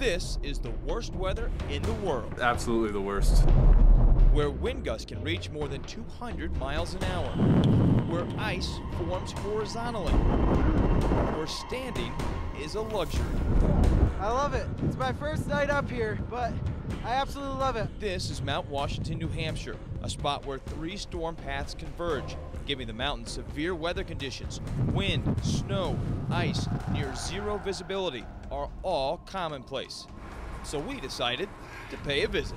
This is the worst weather in the world. Absolutely the worst. Where wind gusts can reach more than 200 miles an hour. Where ice forms horizontally. Where standing is a luxury. I love it. It's my first night up here, but I absolutely love it. This is Mount Washington, New Hampshire, a spot where 3 storm paths converge, giving the mountain severe weather conditions. Wind, snow, ice, near zero visibility are all commonplace. So we decided to pay a visit.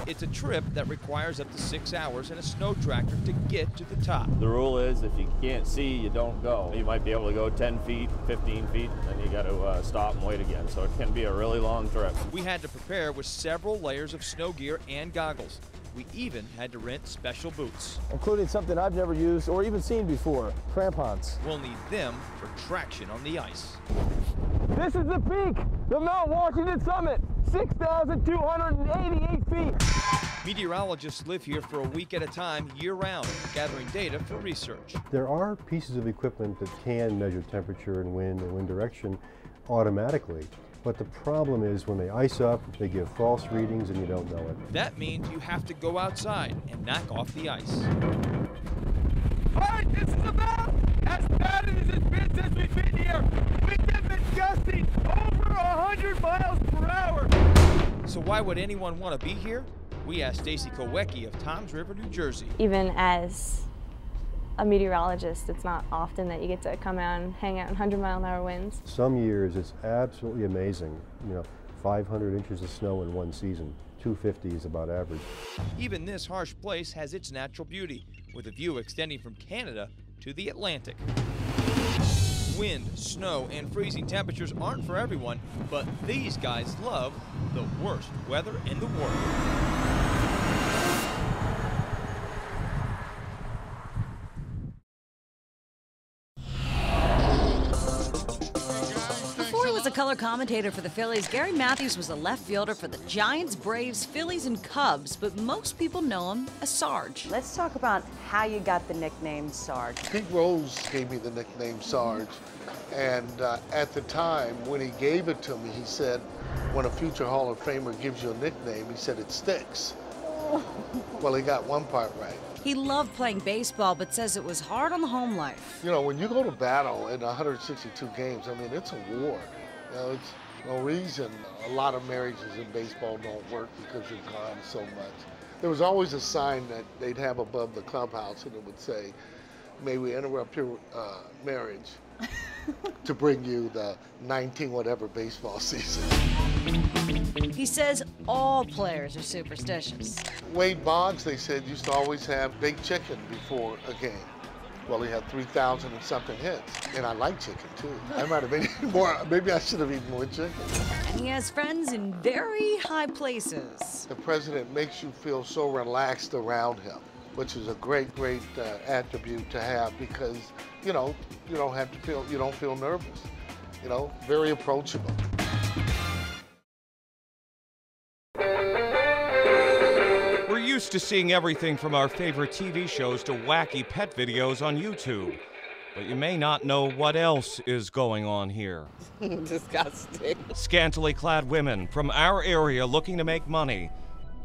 It's a trip that requires up to 6 hours and a snow tractor to get to the top. The rule is if you can't see, you don't go. You might be able to go 10 feet, 15 feet, then you got to stop and wait again. So it can be a really long trip. We had to prepare with several layers of snow gear and goggles. We even had to rent special boots. Including something I've never used or even seen before, crampons. We'll need them for traction on the ice. This is the peak, the Mount Washington summit, 6,288 feet. Meteorologists live here for a week at a time, year-round, gathering data for research. There are pieces of equipment that can measure temperature and wind direction automatically. But the problem is when they ice up, they give false readings and you don't know it. That means you have to go outside and knock off the ice. All right, this is about as bad as it's been since we've been here. Winds have been gusting over 100 miles per hour. So why would anyone want to be here? We asked Stacy Kowecki of Toms River, New Jersey. Even as a meteorologist, it's not often that you get to come out and hang out in 100-mile-an-hour winds. Some years it's absolutely amazing. 500 inches of snow in one season. 250 is about average. Even this harsh place has its natural beauty, with a view extending from Canada to the Atlantic. Wind, snow, and freezing temperatures aren't for everyone, but these guys love the worst weather in the world. A color commentator for the Phillies, Gary Matthews was a left fielder for the Giants, Braves, Phillies, and Cubs, but most people know him as Sarge. Let's talk about how you got the nickname Sarge. Pete Rose gave me the nickname Sarge, and at the time when he gave it to me, he said, when a future Hall of Famer gives you a nickname, he said it sticks. Well, he got one part right. He loved playing baseball, but says it was hard on the home life. When you go to battle in 162 games, I mean, it's a war. It's no reason a lot of marriages in baseball don't work because you're gone so much. There was always a sign that they'd have above the clubhouse, and it would say, "May we interrupt your marriage to bring you the 19-whatever baseball season." He says all players are superstitious. Wade Boggs, they said, used to always have baked chicken before a game. Well, he had 3,000 and something hits, and I like chicken too. I might have eaten more. Maybe I should have eaten more chicken. And he has friends in very high places. The president makes you feel so relaxed around him, which is a great attribute to have because you don't feel nervous. Very approachable. We're used to seeing everything from our favorite TV shows to wacky pet videos on YouTube. But you may not know what else is going on here. Disgusting. Scantily clad women from our area looking to make money,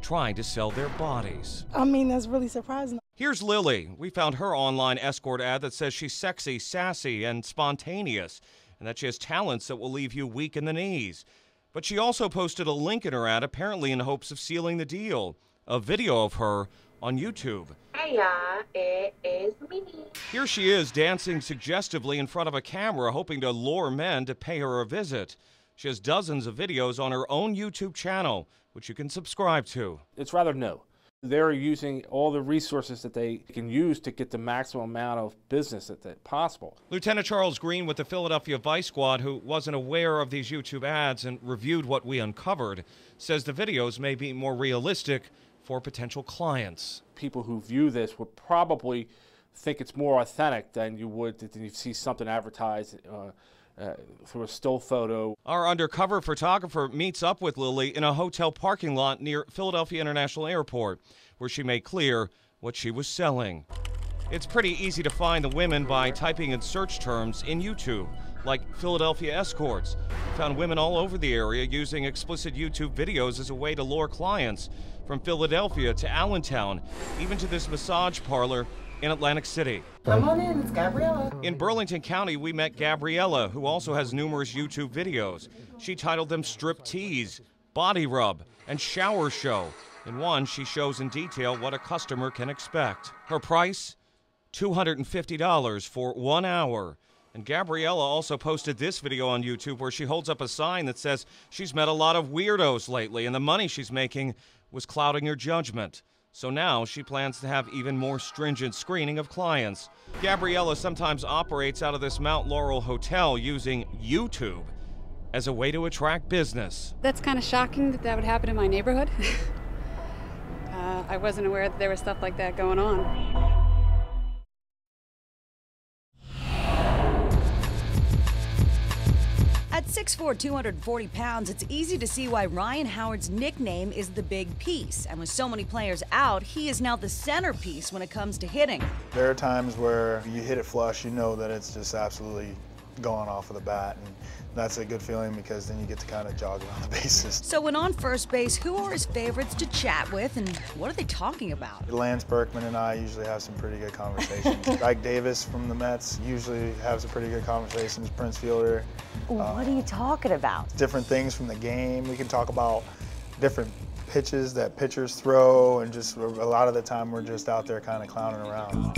trying to sell their bodies. I mean, that's really surprising. Here's Lily. We found her online escort ad that says she's sexy, sassy, and spontaneous, and that she has talents that will leave you weak in the knees. But she also posted a link in her ad, apparently in hopes of sealing the deal. A video of her on YouTube. Hey y'all, it is me. Here she is dancing suggestively in front of a camera, hoping to lure men to pay her a visit. She has dozens of videos on her own YouTube channel, which you can subscribe to. It's rather new. They're using all the resources that they can use to get the maximum amount of business that's possible. Lieutenant Charles Green with the Philadelphia Vice Squad, who wasn't aware of these YouTube ads and reviewed what we uncovered, says the videos may be more realistic for potential clients. People who view this would probably think it's more authentic than you see something advertised through a still photo. Our undercover photographer meets up with Lily in a hotel parking lot near Philadelphia International Airport, where she made clear what she was selling. It's pretty easy to find the women by typing in search terms in YouTube. like Philadelphia escorts. Found women all over the area using explicit YouTube videos as a way to lure clients, from Philadelphia to Allentown, even to this massage parlor in Atlantic City. Come on in, it's Gabriella. In Burlington County, we met Gabriella, who also has numerous YouTube videos. She titled them Strip Tease, Body Rub, and Shower Show. In one, she shows in detail what a customer can expect. Her price? $250 for 1 hour. And Gabriella also posted this video on YouTube where she holds up a sign that says she's met a lot of weirdos lately and the money she's making was clouding her judgment. So now she plans to have even more stringent screening of clients. Gabriella sometimes operates out of this Mount Laurel hotel using YouTube as a way to attract business. That's kind of shocking that that would happen in my neighborhood. I wasn't aware that there was stuff like that going on. At 6'4", 240 pounds, it's easy to see why Ryan Howard's nickname is the Big Piece. And with so many players out, he is now the centerpiece when it comes to hitting. There are times where you hit it flush, you know that it's just absolutely going off of the bat. And that's a good feeling because then you get to kind of jog around the bases. So when on first base, who are his favorites to chat with and what are they talking about? Lance Berkman and I usually have some pretty good conversations. Ike Davis from the Mets usually has some pretty good conversations. Prince Fielder. What are you talking about? Different things from the game. We can talk about different pitches that pitchers throw, and just a lot of the time we're just out there kind of clowning around.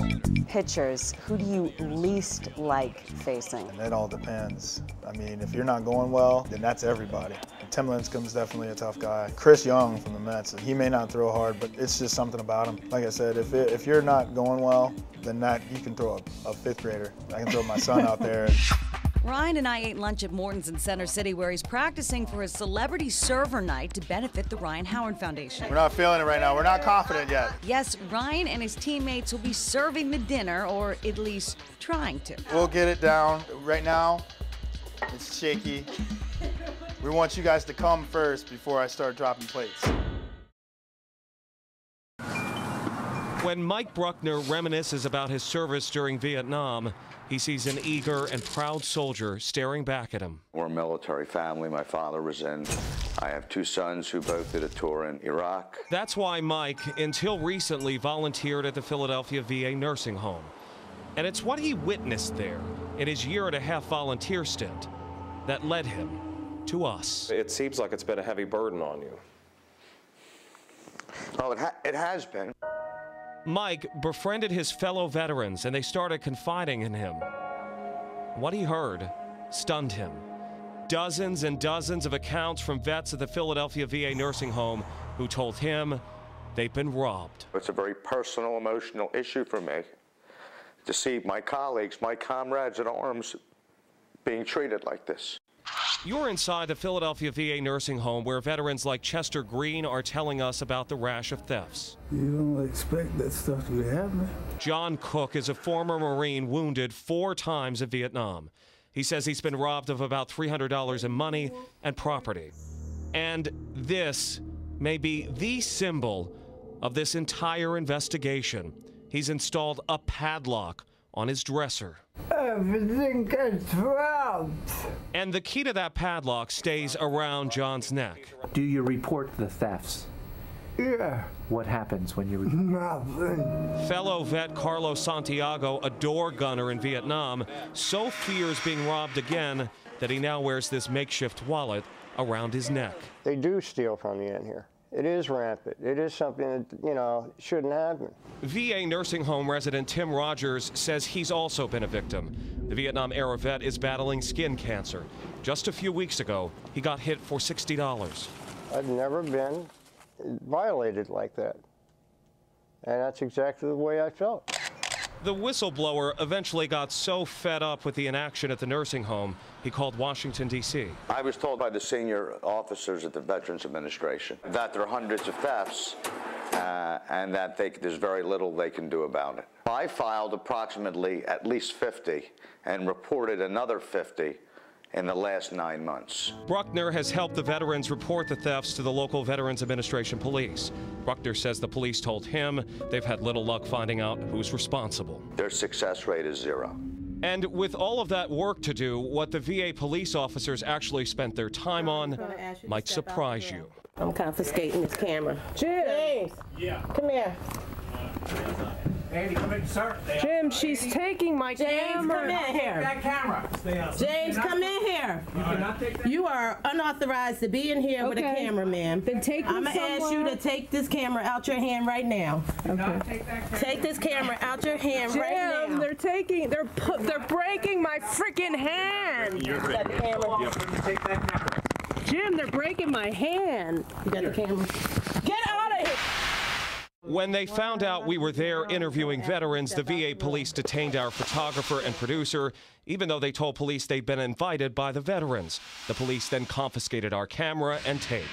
Pitchers, who do you least like facing? It all depends. I mean, if you're not going well, then that's everybody. Tim Lincecum's definitely a tough guy. Chris Young from the Mets, he may not throw hard, but it's just something about him. Like I said, if you're not going well, then you can throw a fifth grader. I can throw my son out there. Ryan and I ate lunch at Morton's in Center City where he's practicing for his celebrity server night to benefit the Ryan Howard Foundation. We're not feeling it right now. We're not confident yet. Yes, Ryan and his teammates will be serving the dinner, or at least trying to. We'll get it down. Right now, it's shaky. We want you guys to come first before I start dropping plates. When Mike Bruckner reminisces about his service during Vietnam, he sees an eager and proud soldier staring back at him. We're a military family. My father was in. I have two sons who both did a tour in Iraq. That's why Mike, until recently, volunteered at the Philadelphia VA nursing home. And it's what he witnessed there in his year-and-a-half volunteer stint that led him to us. It seems like it's been a heavy burden on you. Oh, it has been. Mike befriended his fellow veterans, and they started confiding in him. What he heard stunned him. Dozens and dozens of accounts from vets at the Philadelphia VA nursing home who told him they've been robbed. It's a very personal, emotional issue for me to see my colleagues, my comrades in arms being treated like this. You're inside the Philadelphia VA nursing home where veterans like Chester Green are telling us about the rash of thefts. You don't expect that stuff to be happening. John Cook is a former Marine wounded 4 times in Vietnam. He says he's been robbed of about $300 in money and property. And this may be the symbol of this entire investigation. He's installed a padlock on his dresser. Everything gets robbed. And the key to that padlock stays around John's neck. Do you report the thefts? Yeah. What happens when you Nothing. Fellow vet Carlos Santiago, a door gunner in Vietnam, so fears being robbed again that he now wears this makeshift wallet around his neck. They do steal from you in here. It is rampant. It is something that, you know, shouldn't happen. VA nursing home resident Tim Rogers says he's also been a victim. The Vietnam-era vet is battling skin cancer. Just a few weeks ago, he got hit for $60. I've never been violated like that. And that's exactly the way I felt. The whistleblower eventually got so fed up with the inaction at the nursing home, he called Washington, D.C. I was told by the senior officers at the Veterans Administration that there are hundreds of thefts and that there's very little they can do about it. I filed approximately at least 50 and reported another 50 in the last 9 months. Bruckner has helped the veterans report the thefts to the local Veterans Administration police. Bruckner says the police told him they've had little luck finding out who's responsible. Their success rate is 0. And with all of that work to do, what the VA police officers actually spent their time on might surprise you. I'm confiscating this camera. James! Yeah. Come here. Andy, come in, sir. Jim, she's taking my camera. Come in here. That camera. James, come in here. You cannot take that. You are unauthorized to be in here with a camera, ma'am. Then take I'm going to ask you to take this camera out your hand right now. Okay. Take this camera out your hand right now. They're breaking my freaking hand. You got the camera. Take that camera. Jim, they're breaking my hand. You got the camera. Get out of here. When they found out we were there interviewing veterans, the VA police detained our photographer and producer, even though they told police they'd been invited by the veterans. The police then confiscated our camera and tape.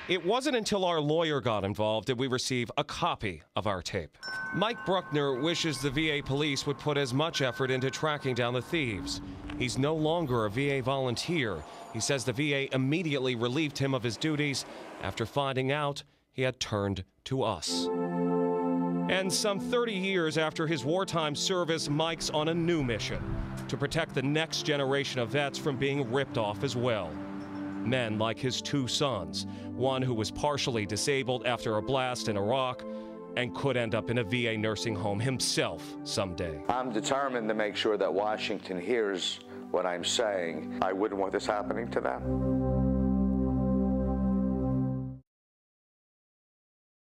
It wasn't until our lawyer got involved that we received a copy of our tape. Mike Bruckner wishes the VA police would put as much effort into tracking down the thieves. He's no longer a VA volunteer. He says the VA immediately relieved him of his duties after finding out he had turned to us. And some 30 years after his wartime service, Mike's on a new mission to protect the next generation of vets from being ripped off as well. Men like his two sons, one who was partially disabled after a blast in Iraq and could end up in a VA nursing home himself someday. I'm determined to make sure that Washington hears what I'm saying. I wouldn't want this happening to them.